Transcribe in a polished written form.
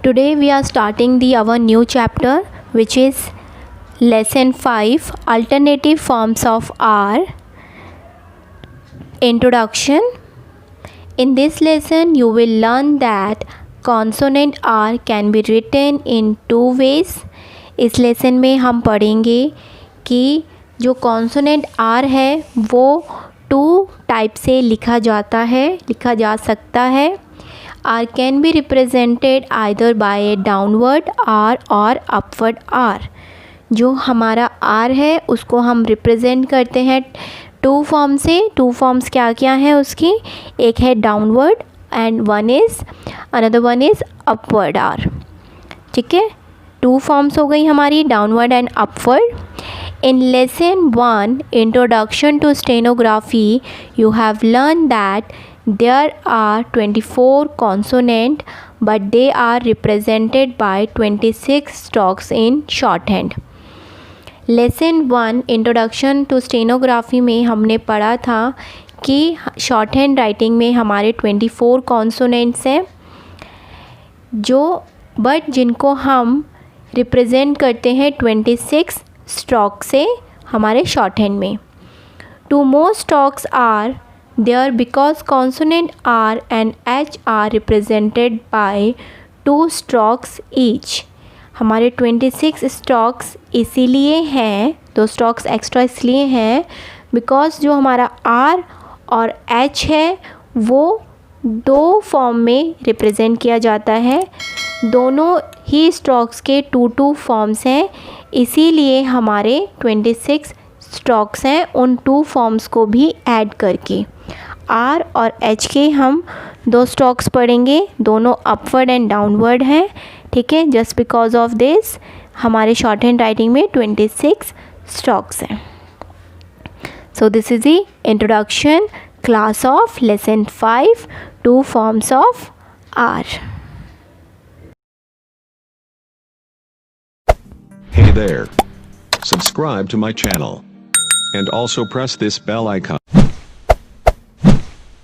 Today we are starting our new chapter, which is lesson 5, alternative forms of R. Introduction. In this lesson you will learn that consonant R can be written in two ways. इस lesson में हम पढ़ेंगे कि जो consonant R है वो to type से लिखा जा सकता है. R can be represented either by a downward R और upward R. जो हमारा R है उसको हम रिप्रेजेंट करते हैं टू फॉर्म से. टू फॉर्म्स क्या क्या हैं उसकी, एक है downward and another one is upward R. ठीक है, टू फॉर्म्स हो गई हमारी, downward and upward. In lesson 1, Introduction to Stenography, you have learned that there are 24 consonants, but they are represented by 26 stroks in shorthand. Lesson 1, Introduction to Stenography में हमने पढ़ा था कि शॉर्टहैंड राइटिंग में हमारे 24 कॉन्सोनेंट्स हैं जिनको हम रिप्रेजेंट करते हैं 26 स्ट्रोक से हमारे शॉर्टहैंड में. Two more strokes are there because consonant R and H are represented by 2 strokes each. हमारे 26 स्ट्रोक्स इसीलिए हैं, 2 स्ट्रोक्स एक्स्ट्रा इसलिए हैं बिकॉज जो हमारा आर और एच है वो 2 फॉर्म में रिप्रेजेंट किया जाता है. दोनों ही स्ट्रोक्स के 2 फॉर्म्स हैं, इसीलिए हमारे 26 स्ट्रोक्स हैं उन 2 फॉर्म्स को भी ऐड करके. आर और एच के हम 2 स्ट्रोक्स पढ़ेंगे, दोनों अपवर्ड एंड डाउनवर्ड हैं. ठीक है, जस्ट बिकॉज ऑफ दिस हमारे शॉर्ट हैंड राइटिंग में 26 स्ट्रोक्स हैं. So this is the introduction class of lesson 5, 2 forms of R. Hey there. Subscribe to my channel. And also press this bell icon.